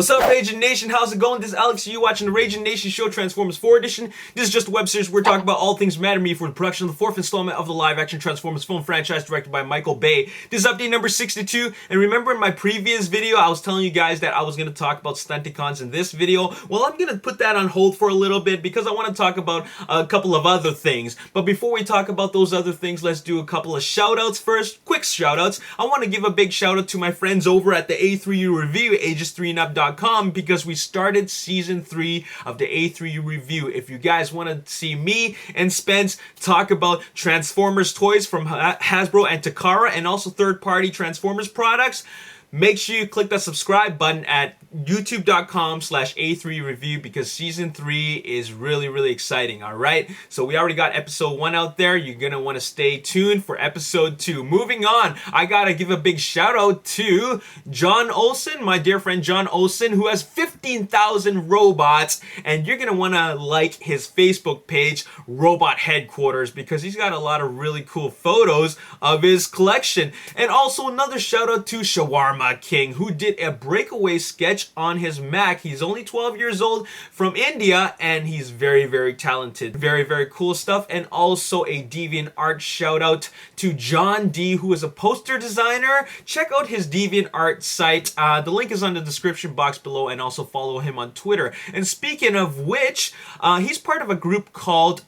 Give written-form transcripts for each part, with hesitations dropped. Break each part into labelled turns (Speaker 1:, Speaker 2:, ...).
Speaker 1: What's up, Ragin Nation? How's it going? This is Alex. You watching the Ragin Nation show, Transformers 4 edition. This is just a web series where we're talking about all things matter to me for the production of the fourth installment of the live-action Transformers film franchise directed by Michael Bay. This is update number 62, and remember in my previous video, I was telling you guys that I was going to talk about Stunticons in this video. Well, I'm going to put that on hold for a little bit because I want to talk about a couple of other things. But before we talk about those other things, let's do a couple of shout-outs first. Quick shout-outs. I want to give a big shout-out to my friends over at the A3U Review, ages3andup.com, because we started season 3 of the A3U Review. If you guys want to see me and Spence talk about Transformers toys from Hasbro and Takara and also third-party Transformers products, make sure you click that subscribe button at youtube.com/A3Review because season 3 is really exciting, alright? So we already got episode 1 out there. You're gonna want to stay tuned for episode 2. Moving on, I gotta give a big shout out to John Olsen, my dear friend John Olsen, who has 15,000 robots, and you're gonna want to like his Facebook page, Robot Headquarters, because he's got a lot of really cool photos of his collection. And also another shout out to Shawarma King, who did a breakaway sketch on his Mac. He's only 12 years old, from India, and he's very talented. Very cool stuff. And also a Deviantart shout out to John D, who is a poster designer. Check out his Deviantart site. The link is on the description box below, and also follow him on Twitter. And speaking of which, he's part of a group called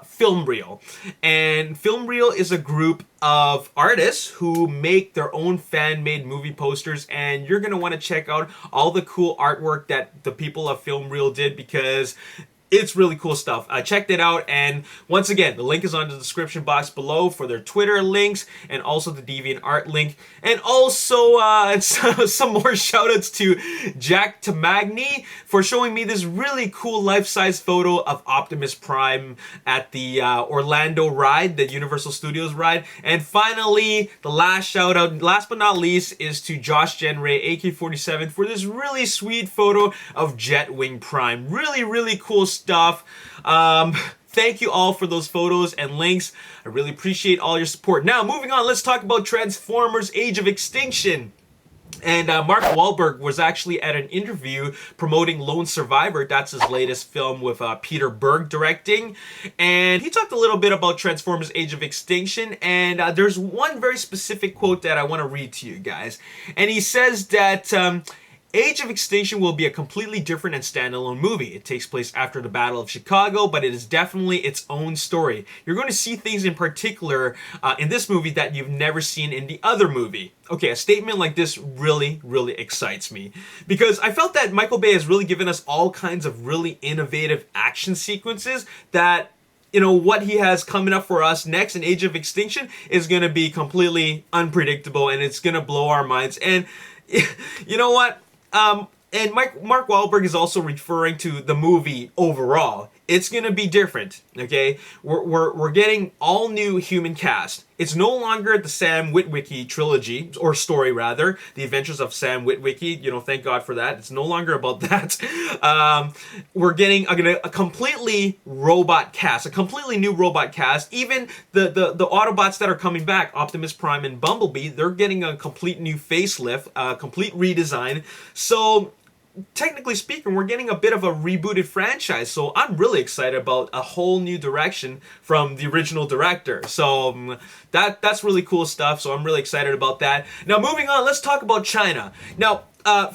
Speaker 1: Film Reel. And Film Reel is a group of artists who make their own fan-made movie posters, and you're gonna want to check out all the cool artwork that the people of Film Reel did because it's really cool stuff. I checked it out, and once again, the link is on the description box below for their Twitter links and also the Deviantart link. And also some more shoutouts to Jack Tamagni for showing me this really cool life-size photo of Optimus Prime at the Orlando ride, the Universal Studios ride. And finally, the last shoutout, last but not least, is to Josh Genray, AK-47, for this really sweet photo of Jetwing Prime. Really cool stuff. Thank you all for those photos and links. I really appreciate all your support. Now, moving on, let's talk about Transformers Age of Extinction. And Mark Wahlberg was actually at an interview promoting Lone Survivor. That's his latest film with Peter Berg directing. And he talked a little bit about Transformers Age of Extinction. And there's one very specific quote that I want to read to you guys. And he says that Age of Extinction will be a completely different and standalone movie. It takes place after the Battle of Chicago, but it is definitely its own story. You're going to see things in particular in this movie that you've never seen in the other movie. Okay, a statement like this really excites me because I felt that Michael Bay has really given us all kinds of really innovative action sequences that, you know, what he has coming up for us next in Age of Extinction is going to be completely unpredictable, and it's going to blow our minds. And you know what? And Mark Wahlberg is also referring to the movie overall. It's gonna be different, okay? We're getting all new human cast. It's no longer the Sam Witwicky trilogy, or story rather, The Adventures of Sam Witwicky. You know, thank God for that. It's no longer about that. We're getting a completely robot cast, a completely new robot cast. Even the Autobots that are coming back, Optimus Prime and Bumblebee, they're getting a complete new facelift, a complete redesign. So technically speaking, we're getting a bit of a rebooted franchise, so I'm really excited about a whole new direction from the original director. So that's really cool stuff, so I'm really excited about that. Now, moving on, let's talk about China. Now,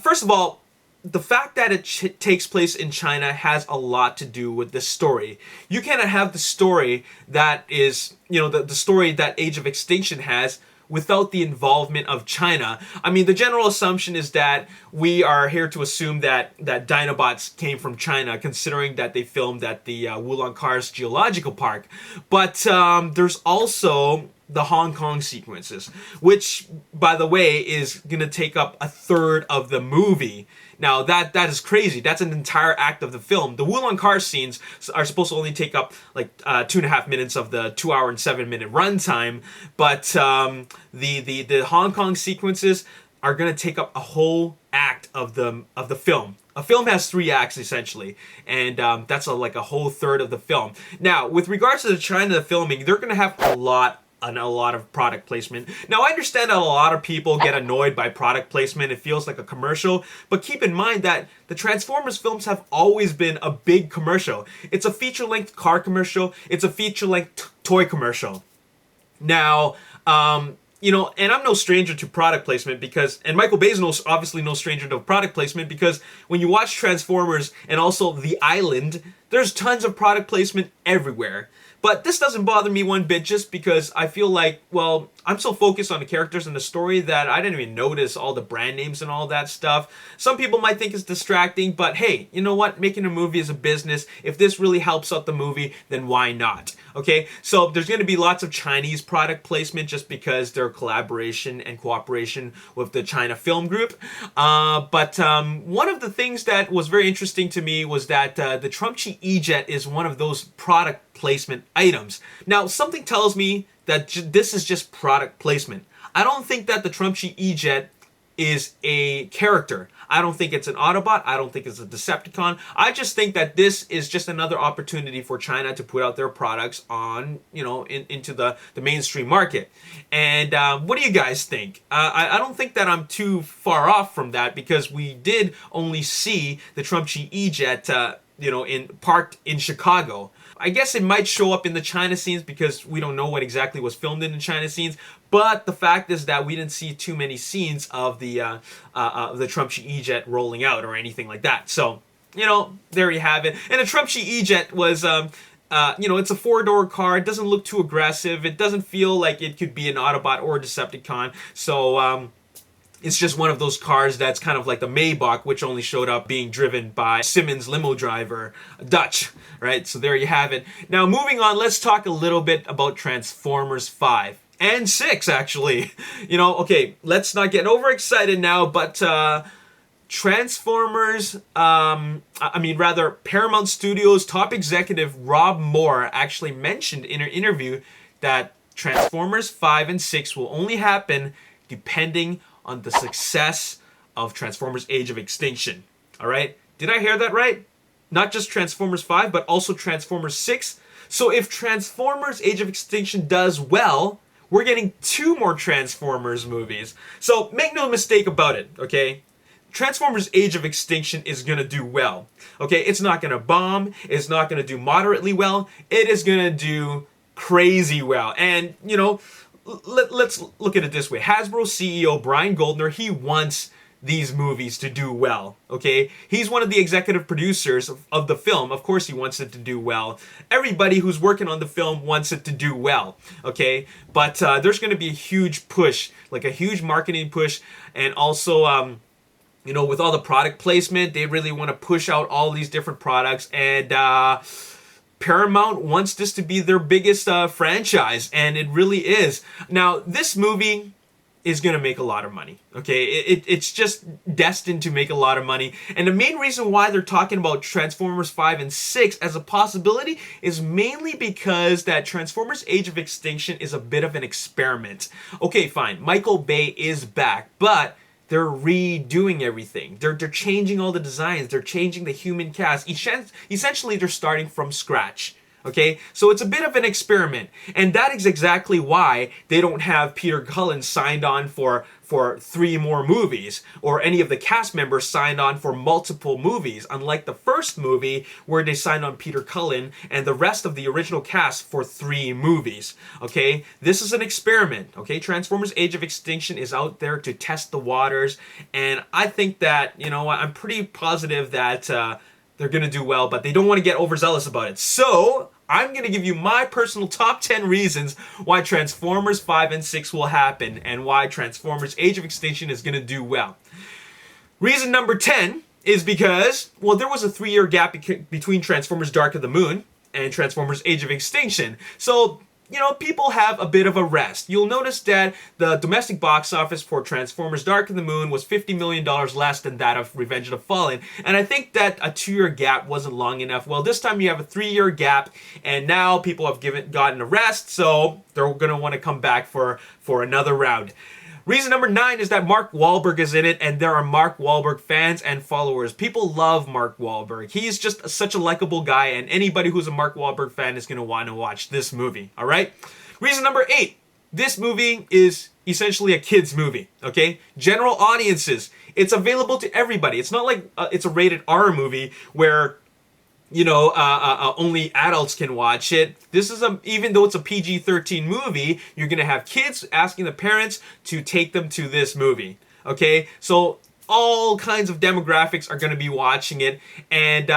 Speaker 1: first of all, the fact that it takes place in China has a lot to do with the story. You cannot have the story that is, you know, the story that Age of Extinction has without the involvement of China. I mean, the general assumption is that we are here to assume that Dinobots came from China, considering that they filmed at the Wulongkar's Geological Park. But there's also the Hong Kong sequences, which, by the way, is going to take up a third of the movie. Now, that is crazy. That's an entire act of the film. The Wulongkar scenes are supposed to only take up like 2.5 minutes of the 2 hour and 7 minute runtime, but the Hong Kong sequences are going to take up a whole act of the film. A film has 3 acts essentially, and that's like a whole third of the film. Now, with regards to the China filming, they're going to have a lot a lot of product placement. Now, I understand that a lot of people get annoyed by product placement. It feels like a commercial, but keep in mind that the Transformers films have always been a big commercial. It's a feature-length car commercial. It's a feature-length toy commercial. Now, you know, and I'm no stranger to product placement because, and Michael Bay's obviously no stranger to product placement because when you watch Transformers and also The Island, there's tons of product placement everywhere. But this doesn't bother me one bit just because I feel like, well, I'm so focused on the characters and the story that I didn't even notice all the brand names and all that stuff. Some people might think it's distracting, but hey, you know what? Making a movie is a business. If this really helps out the movie, then why not? Okay, so there's going to be lots of Chinese product placement just because they're collaboration and cooperation with the China Film Group. But one of the things that was very interesting to me was that the Trumpchi E-Jet is one of those product placement items. Now, something tells me that this is just product placement. I don't think that the Trumpchi E-Jet is a character. I don't think it's an Autobot. I don't think it's a Decepticon. I just think that this is just another opportunity for China to put out their products on, you know, into the mainstream market. And what do you guys think? I don't think that I'm too far off from that because we did only see the Trumpchi E-Jet, you know, parked in Chicago. I guess it might show up in the China scenes because we don't know what exactly was filmed in the China scenes. But the fact is that we didn't see too many scenes of the Trumpchi E-Jet rolling out or anything like that. So, you know, there you have it. And the Trumpchi E-Jet was, you know, it's a 4-door car. It doesn't look too aggressive. It doesn't feel like it could be an Autobot or a Decepticon. So, it's just one of those cars that's kind of like the Maybach, which only showed up being driven by Simmons limo driver, Dutch, right? So there you have it. Now, moving on, let's talk a little bit about Transformers 5 and 6, actually. You know, okay, let's not get overexcited now, but Transformers, Paramount Studios top executive Rob Moore actually mentioned in an interview that Transformers 5 and 6 will only happen depending on the success of Transformers Age of Extinction. All right? Did I hear that right? Not just Transformers 5, but also Transformers 6. So if Transformers Age of Extinction does well, we're getting 2 more Transformers movies. So make no mistake about it, okay? Transformers Age of Extinction is going to do well. Okay? It's not going to bomb. It's not going to do moderately well. It is going to do crazy well. And, you know, let's look at it this way. Hasbro CEO Brian Goldner, he wants these movies to do well, okay? He's one of the executive producers of the film. Of course he wants it to do well. Everybody who's working on the film wants it to do well, okay? But there's going to be a huge push, like a huge marketing push, and also, you know, with all the product placement, they really want to push out all these different products, and Paramount wants this to be their biggest franchise, and it really is. Now, this movie is going to make a lot of money, okay? It's just destined to make a lot of money. And the main reason why they're talking about Transformers 5 and 6 as a possibility is mainly because that Transformers Age of Extinction is a bit of an experiment. Okay, fine, Michael Bay is back, but they're redoing everything. They're changing all the designs. They're changing the human cast. Essentially, they're starting from scratch. Okay? So it's a bit of an experiment. And that is exactly why they don't have Peter Cullen signed on for 3 more movies, or any of the cast members signed on for multiple movies, unlike the first movie where they signed on Peter Cullen and the rest of the original cast for 3 movies. Okay? This is an experiment. Okay? Transformers Age of Extinction is out there to test the waters, and I think that, you know, I'm pretty positive that they're going to do well, but they don't want to get overzealous about it. So, I'm going to give you my personal top 10 reasons why Transformers 5 and 6 will happen, and why Transformers Age of Extinction is going to do well. Reason number 10 is because, well, there was a 3-year gap between Transformers Dark of the Moon and Transformers Age of Extinction. So, you know, people have a bit of a rest. You'll notice that the domestic box office for Transformers Dark of the Moon was $50 million less than that of Revenge of the Fallen. And I think that a 2-year gap wasn't long enough. Well, this time you have a 3-year gap, and now people have gotten a rest, so they're going to want to come back for another round. Reason number 9 is that Mark Wahlberg is in it, and there are Mark Wahlberg fans and followers. People love Mark Wahlberg. He's just such a likable guy, and anybody who's a Mark Wahlberg fan is going to want to watch this movie, all right? Reason number 8 this movie is essentially a kids movie, okay? General audiences. It's available to everybody. It's not like it's a rated R movie where only adults can watch it. This is even though it's a PG-13 movie, you're gonna have kids asking the parents to take them to this movie. Okay, so all kinds of demographics are gonna be watching it, and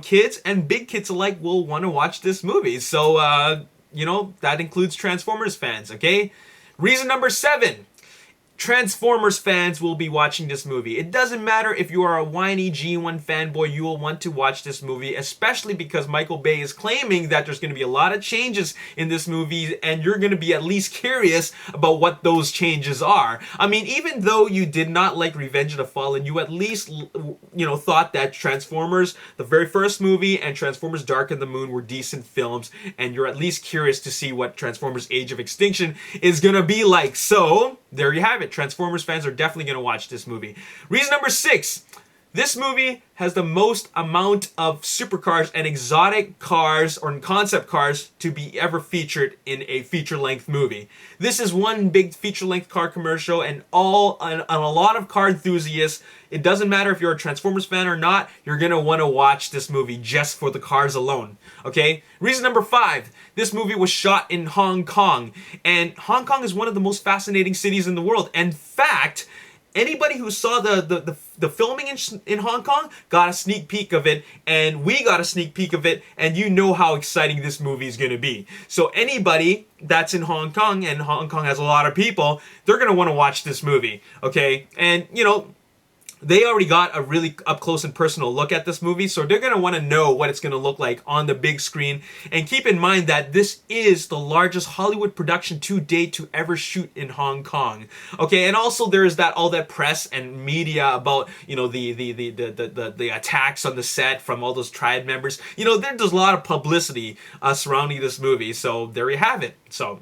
Speaker 1: kids and big kids alike will want to watch this movie. So that includes Transformers fans. Okay, reason number 7. Transformers fans will be watching this movie. It doesn't matter if you are a whiny G1 fanboy, you will want to watch this movie, especially because Michael Bay is claiming that there's going to be a lot of changes in this movie, and you're going to be at least curious about what those changes are. I mean, even though you did not like Revenge of the Fallen, you at least, thought that Transformers, the very first movie, and Transformers Dark of the Moon were decent films, and you're at least curious to see what Transformers Age of Extinction is going to be like. So, there you have it. Transformers fans are definitely going to watch this movie. Reason number 6. This movie has the most amount of supercars and exotic cars or concept cars to be ever featured in a feature-length movie. This is one big feature-length car commercial, and a lot of car enthusiasts, it doesn't matter if you're a Transformers fan or not, you're going to want to watch this movie just for the cars alone. Okay? Reason number 5. This movie was shot in Hong Kong, and Hong Kong is one of the most fascinating cities in the world. In fact, anybody who saw the filming in Hong Kong got a sneak peek of it, and we got a sneak peek of it, and you know how exciting this movie is going to be. So anybody that's in Hong Kong, and Hong Kong has a lot of people, they're going to want to watch this movie, okay? And, they already got a really up close and personal look at this movie, so they're going to want to know what it's going to look like on the big screen. And keep in mind that this is the largest Hollywood production to date to ever shoot in Hong Kong. Okay, and also there is all that press and media about the attacks on the set from all those tribe members. There's a lot of publicity surrounding this movie, so there you have it. So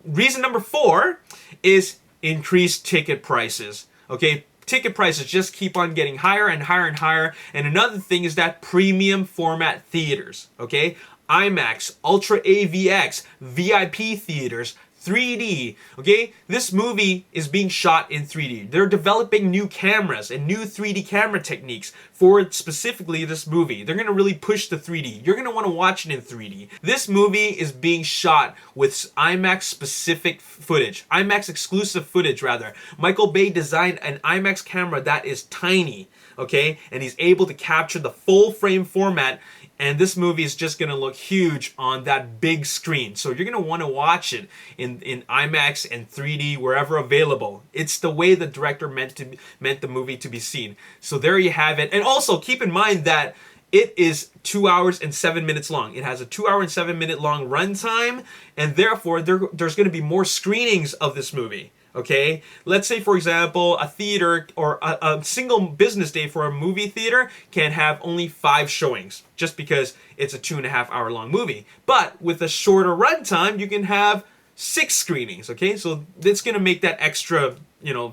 Speaker 1: reason number 4 is increased ticket prices. Okay, ticket prices just keep on getting higher and higher and higher. And another thing is that premium format theaters, okay? IMAX, Ultra AVX, VIP theaters, 3D, okay? This movie is being shot in 3D. They're developing new cameras and new 3D camera techniques for specifically this movie. They're gonna really push the 3D. You're gonna wanna watch it in 3D. This movie is being shot with IMAX specific footage, IMAX exclusive footage rather. Michael Bay designed an IMAX camera that is tiny, okay? And he's able to capture the full frame format, and this movie is just going to look huge on that big screen. So you're going to want to watch it in IMAX and 3D wherever available. It's the way the director meant the movie to be seen. So there you have it. And also keep in mind that it is 2 hours and 7 minutes long. It has a 2 hour and 7 minute long runtime, and therefore there's going to be more screenings of this movie. Okay, let's say for example a theater or a single business day for a movie theater can have only 5 showings just because it's a 2.5 hour long movie. But with a shorter runtime, you can have 6 screenings. Okay, so it's gonna make that extra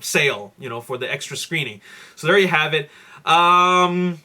Speaker 1: sale for the extra screening. So there you have it. Oh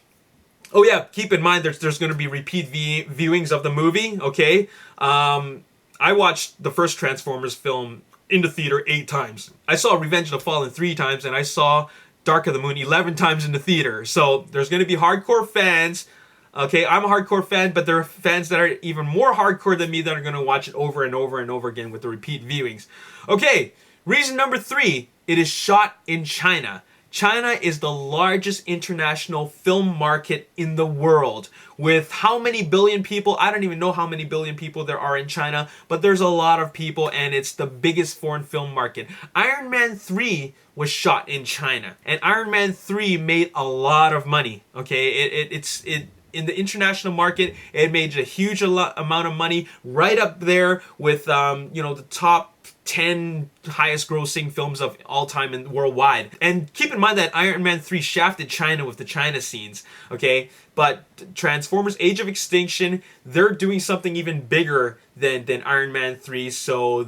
Speaker 1: yeah, keep in mind there's going to be repeat viewings of the movie. Okay, I watched the first Transformers film in the theater 8 times. I saw Revenge of the Fallen 3 times, and I saw Dark of the Moon 11 times in the theater. So there's going to be hardcore fans. Okay, I'm a hardcore fan, but there are fans that are even more hardcore than me that are going to watch it over and over and over again with the repeat viewings. Okay, reason number 3, it is shot in China. China is the largest international film market in the world. With how many billion people? I don't even know how many billion people there are in China, but there's a lot of people, and it's the biggest foreign film market. Iron Man 3 was shot in China, and Iron Man 3 made a lot of money. Okay, it's in the international market, it made a huge amount of money, right up there with the top 10 highest grossing films of all time and worldwide. And keep in mind that Iron Man 3 shafted China with the China scenes, okay? But Transformers Age of Extinction, they're doing something even bigger than Iron Man 3. So,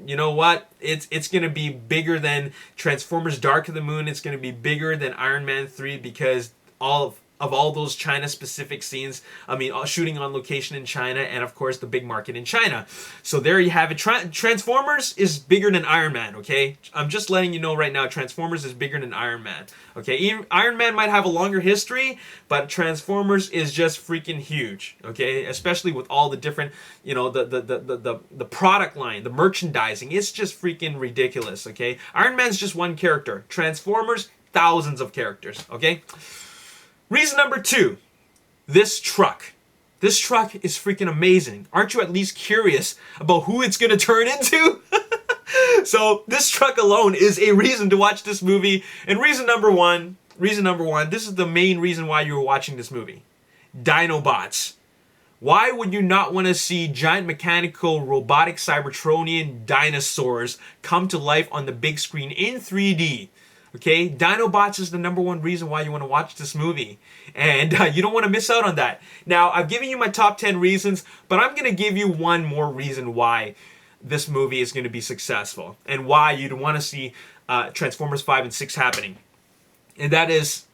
Speaker 1: you know what? It's going to be bigger than Transformers Dark of the Moon. It's going to be bigger than Iron Man 3 because all of all those China-specific scenes. I mean, shooting on location in China, and of course the big market in China. So there you have it. Transformers is bigger than Iron Man, okay? I'm just letting you know right now, Transformers is bigger than Iron Man, okay? Iron Man might have a longer history, but Transformers is just freaking huge, okay? Especially with all the different, you know, the product line, the merchandising. It's just freaking ridiculous, okay? Iron Man's just one character. Transformers, thousands of characters, okay? Reason number 2, this truck. This truck is freaking amazing. Aren't you at least curious about who it's going to turn into? So this truck alone is a reason to watch this movie. And reason number one, this is the main reason why you were watching this movie. Dinobots. Why would you not want to see giant mechanical robotic Cybertronian dinosaurs come to life on the big screen in 3D? Okay, Dinobots is the number 1 reason why you want to watch this movie. And you don't want to miss out on that. Now, I've given you my top 10 reasons, but I'm going to give you one more reason why this movie is going to be successful. And why you'd want to see Transformers 5 and 6 happening. And that is,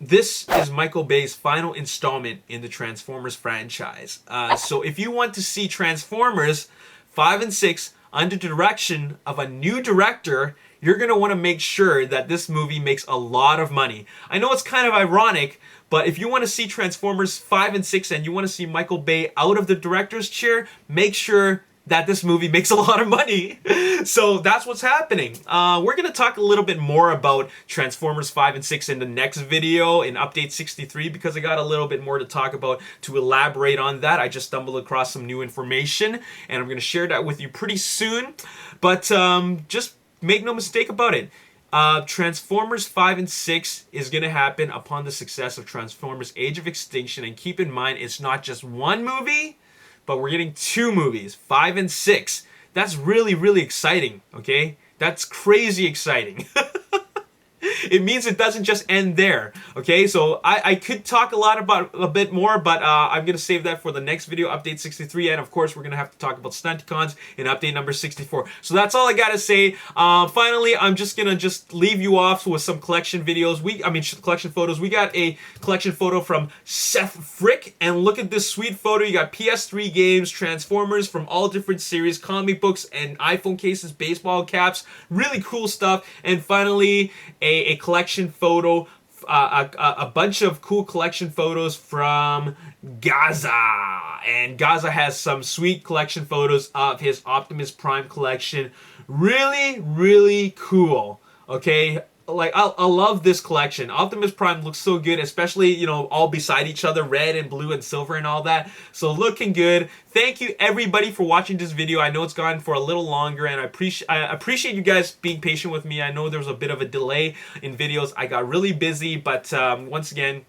Speaker 1: this is Michael Bay's final installment in the Transformers franchise. So if you want to see Transformers 5 and 6 under the direction of a new director, you're going to want to make sure that this movie makes a lot of money. I know it's kind of ironic, but if you want to see Transformers 5 and 6 and you want to see Michael Bay out of the director's chair, make sure that this movie makes a lot of money. So that's what's happening. We're going to talk a little bit more about Transformers 5 and 6 in the next video in Update 63 because I got a little bit more to talk about to elaborate on that. I just stumbled across some new information and I'm going to share that with you pretty soon. But just make no mistake about it. Transformers 5 and 6 is going to happen upon the success of Transformers Age of Extinction. And keep in mind, it's not just one movie, but we're getting 2 movies, 5 and 6. That's really, really exciting, okay? That's crazy exciting. It means it doesn't just end there, okay? So I could talk a bit more, but I'm going to save that for the next video, Update 63, and of course, we're going to have to talk about Stunticons in Update number 64. So that's all I got to say. Finally, I'm just going to leave you off with some collection videos. Collection photos. We got a collection photo from Seth Frick, and look at this sweet photo. You got PS3 games, Transformers from all different series, comic books, and iPhone cases, baseball caps. Really cool stuff. And finally, a collection photo, a bunch of cool collection photos from Gaza. And Gaza has some sweet collection photos of his Optimus Prime collection. Really, really cool. Okay? Like, I love this collection. Optimus Prime looks so good, especially, you know, all beside each other, red and blue and silver and all that. So looking good. Thank you everybody for watching this video. I know it's gone for a little longer and I appreciate you guys being patient with me. I know there was a bit of a delay in videos. I got really busy, but once again,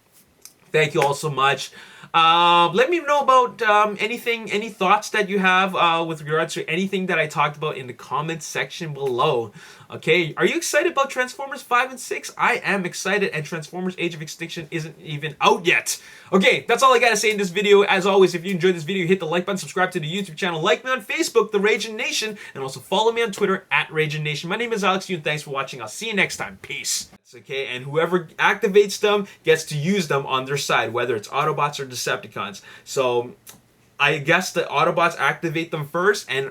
Speaker 1: thank you all so much. Let me know about any thoughts that you have with regards to anything that I talked about in the comments section below. Okay, are you excited about Transformers 5 and 6? I am excited, and Transformers Age of Extinction isn't even out yet. Okay, that's all I gotta say in this video. As always, if you enjoyed this video, hit the like button, subscribe to the YouTube channel, like me on Facebook, The Ragin Nation, and also follow me on Twitter, @Ragin Nation. My name is Alex Yu, and thanks for watching. I'll see you next time. Peace. Okay, and whoever activates them gets to use them on their side, whether it's Autobots or Decepticons. So I guess the Autobots activate them first, and